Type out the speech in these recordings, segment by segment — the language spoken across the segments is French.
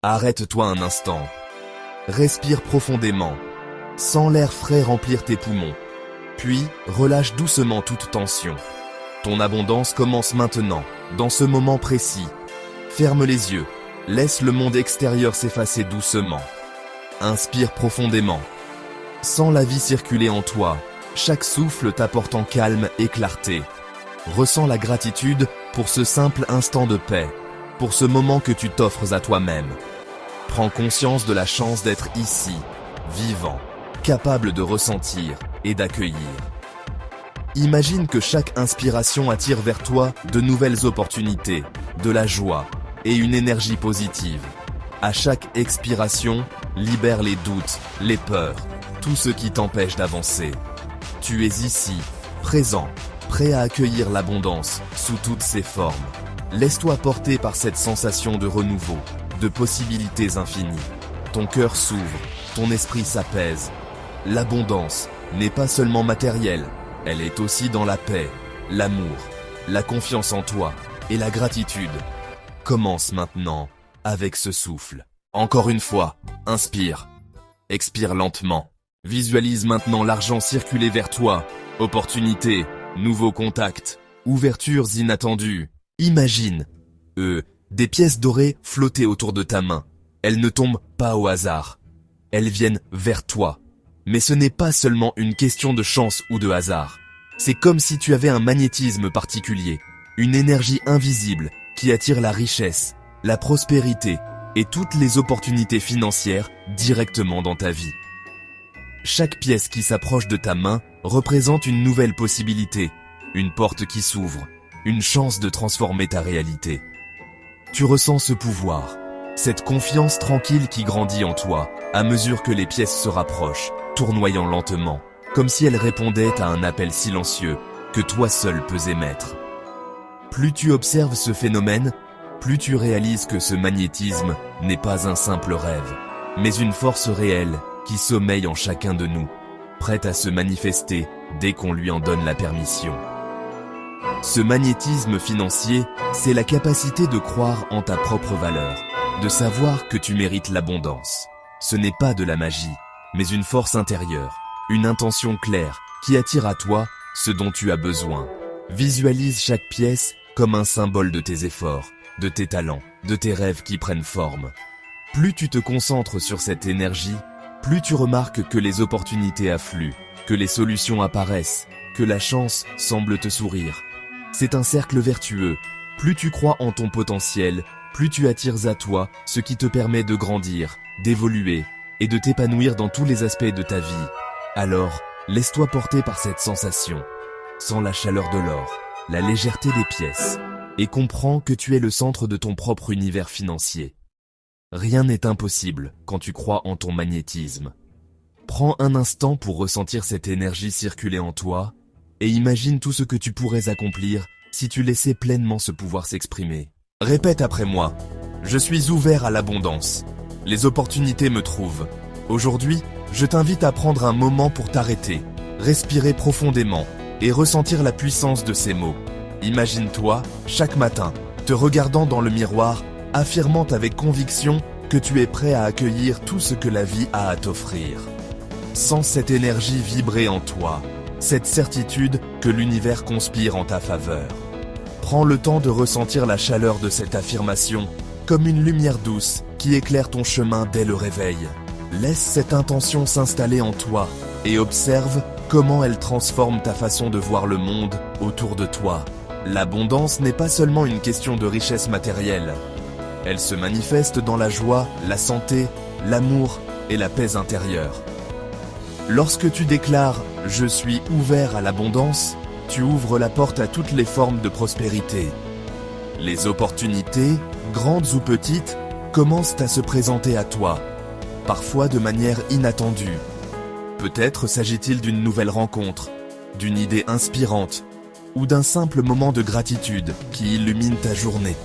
Arrête-toi un instant. Respire profondément. Sens l'air frais remplir tes poumons. Puis, relâche doucement toute tension. Ton abondance commence maintenant, dans ce moment précis. Ferme les yeux. Laisse le monde extérieur s'effacer doucement. Inspire profondément. Sens la vie circuler en toi. Chaque souffle t'apportant calme et clarté. Ressens la gratitude pour ce simple instant de paix, pour ce moment que tu t'offres à toi-même. Prends conscience de la chance d'être ici, vivant, capable de ressentir et d'accueillir. Imagine que chaque inspiration attire vers toi de nouvelles opportunités, de la joie et une énergie positive. À chaque expiration, libère les doutes, les peurs, tout ce qui t'empêche d'avancer. Tu es ici, présent, prêt à accueillir l'abondance sous toutes ses formes. Laisse-toi porter par cette sensation de renouveau, de possibilités infinies. Ton cœur s'ouvre, ton esprit s'apaise. L'abondance n'est pas seulement matérielle, elle est aussi dans la paix, l'amour, la confiance en toi et la gratitude. Commence maintenant avec ce souffle. Encore une fois, inspire. Expire lentement. Visualise maintenant l'argent circuler vers toi. Opportunités, nouveaux contacts, ouvertures inattendues. Imagine, des pièces dorées flotter autour de ta main. Elles ne tombent pas au hasard. Elles viennent vers toi. Mais ce n'est pas seulement une question de chance ou de hasard. C'est comme si tu avais un magnétisme particulier, une énergie invisible qui attire la richesse, la prospérité et toutes les opportunités financières directement dans ta vie. Chaque pièce qui s'approche de ta main représente une nouvelle possibilité, une porte qui s'ouvre, une chance de transformer ta réalité. Tu ressens ce pouvoir, cette confiance tranquille qui grandit en toi à mesure que les pièces se rapprochent, tournoyant lentement, comme si elles répondaient à un appel silencieux que toi seul peux émettre. Plus tu observes ce phénomène, plus tu réalises que ce magnétisme n'est pas un simple rêve, mais une force réelle qui sommeille en chacun de nous, prête à se manifester dès qu'on lui en donne la permission. Ce magnétisme financier, c'est la capacité de croire en ta propre valeur, de savoir que tu mérites l'abondance. Ce n'est pas de la magie, mais une force intérieure, une intention claire qui attire à toi ce dont tu as besoin. Visualise chaque pièce comme un symbole de tes efforts, de tes talents, de tes rêves qui prennent forme. Plus tu te concentres sur cette énergie, plus tu remarques que les opportunités affluent, que les solutions apparaissent, que la chance semble te sourire. C'est un cercle vertueux. Plus tu crois en ton potentiel, plus tu attires à toi ce qui te permet de grandir, d'évoluer et de t'épanouir dans tous les aspects de ta vie. Alors, laisse-toi porter par cette sensation. Sens la chaleur de l'or, la légèreté des pièces, et comprends que tu es le centre de ton propre univers financier. Rien n'est impossible quand tu crois en ton magnétisme. Prends un instant pour ressentir cette énergie circuler en toi, et imagine tout ce que tu pourrais accomplir si tu laissais pleinement ce pouvoir s'exprimer. Répète après moi, je suis ouvert à l'abondance. Les opportunités me trouvent. Aujourd'hui, je t'invite à prendre un moment pour t'arrêter, respirer profondément et ressentir la puissance de ces mots. Imagine-toi, chaque matin, te regardant dans le miroir, affirmant avec conviction que tu es prêt à accueillir tout ce que la vie a à t'offrir. Sens cette énergie vibrer en toi, cette certitude que l'univers conspire en ta faveur. Prends le temps de ressentir la chaleur de cette affirmation, comme une lumière douce qui éclaire ton chemin dès le réveil. Laisse cette intention s'installer en toi et observe comment elle transforme ta façon de voir le monde autour de toi. L'abondance n'est pas seulement une question de richesse matérielle. Elle se manifeste dans la joie, la santé, l'amour et la paix intérieure. Lorsque tu déclares « Je suis ouvert à l'abondance », tu ouvres la porte à toutes les formes de prospérité. Les opportunités, grandes ou petites, commencent à se présenter à toi, parfois de manière inattendue. Peut-être s'agit-il d'une nouvelle rencontre, d'une idée inspirante, ou d'un simple moment de gratitude qui illumine ta journée.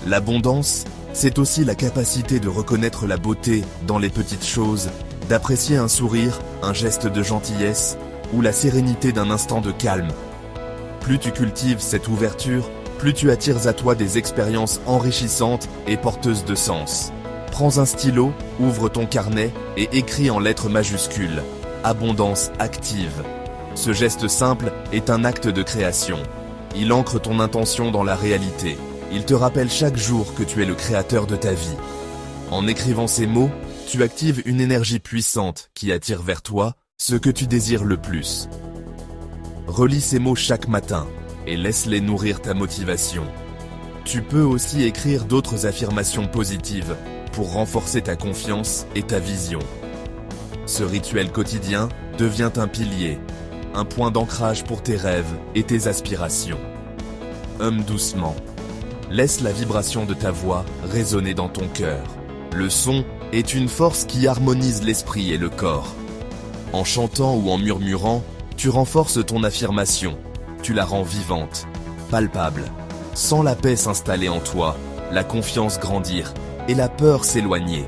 L'abondance, c'est aussi la capacité de reconnaître la beauté dans les petites choses, d'apprécier un sourire, un geste de gentillesse, ou la sérénité d'un instant de calme. Plus tu cultives cette ouverture, plus tu attires à toi des expériences enrichissantes et porteuses de sens. Prends un stylo, ouvre ton carnet et écris en lettres majuscules « Abondance active ». Ce geste simple est un acte de création. Il ancre ton intention dans la réalité. Il te rappelle chaque jour que tu es le créateur de ta vie. En écrivant ces mots, tu actives une énergie puissante qui attire vers toi ce que tu désires le plus. Relis ces mots chaque matin et laisse-les nourrir ta motivation. Tu peux aussi écrire d'autres affirmations positives pour renforcer ta confiance et ta vision. Ce rituel quotidien devient un pilier, un point d'ancrage pour tes rêves et tes aspirations. Hume doucement. Laisse la vibration de ta voix résonner dans ton cœur. Le son est une force qui harmonise l'esprit et le corps. En chantant ou en murmurant, tu renforces ton affirmation. Tu la rends vivante, palpable. Sens la paix s'installer en toi, la confiance grandir et la peur s'éloigner.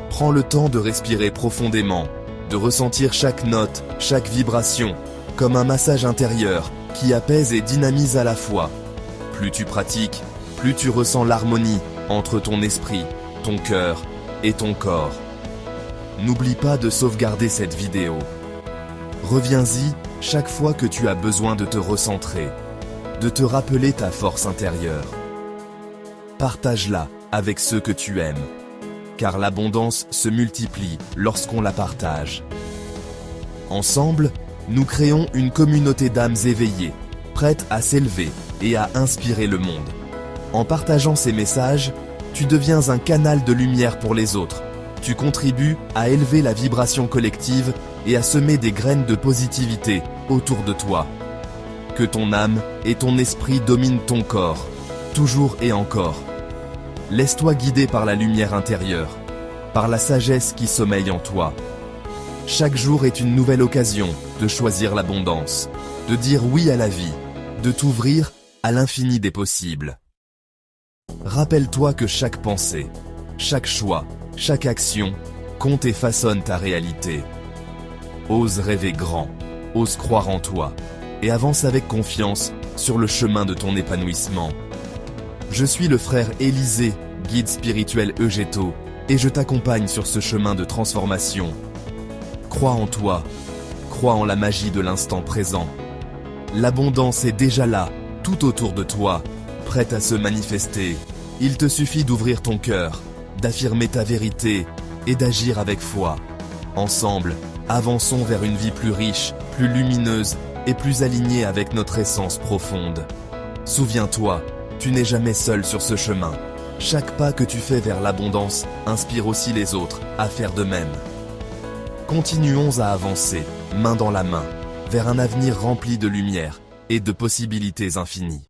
Prends le temps de respirer profondément, de ressentir chaque note, chaque vibration, comme un massage intérieur qui apaise et dynamise à la fois. Plus tu pratiques, plus tu ressens l'harmonie entre ton esprit, ton cœur et ton corps. N'oublie pas de sauvegarder cette vidéo. Reviens-y chaque fois que tu as besoin de te recentrer, de te rappeler ta force intérieure. Partage-la avec ceux que tu aimes, car l'abondance se multiplie lorsqu'on la partage. Ensemble, nous créons une communauté d'âmes éveillées, prêtes à s'élever et à inspirer le monde. En partageant ces messages, tu deviens un canal de lumière pour les autres. Tu contribues à élever la vibration collective et à semer des graines de positivité autour de toi. Que ton âme et ton esprit dominent ton corps, toujours et encore. Laisse-toi guider par la lumière intérieure, par la sagesse qui sommeille en toi. Chaque jour est une nouvelle occasion de choisir l'abondance, de dire oui à la vie, de t'ouvrir à l'infini des possibles. Rappelle-toi que chaque pensée, chaque choix, chaque action compte et façonne ta réalité. Ose rêver grand, ose croire en toi et avance avec confiance sur le chemin de ton épanouissement. Je suis le frère Élisée, guide spirituel Eugéto, et je t'accompagne sur ce chemin de transformation. Crois en toi, crois en la magie de l'instant présent. L'abondance est déjà là, tout autour de toi, prête à se manifester. Il te suffit d'ouvrir ton cœur, d'affirmer ta vérité et d'agir avec foi. Ensemble, avançons vers une vie plus riche, plus lumineuse et plus alignée avec notre essence profonde. Souviens-toi, tu n'es jamais seul sur ce chemin. Chaque pas que tu fais vers l'abondance inspire aussi les autres à faire de même. Continuons à avancer, main dans la main, vers un avenir rempli de lumière et de possibilités infinies.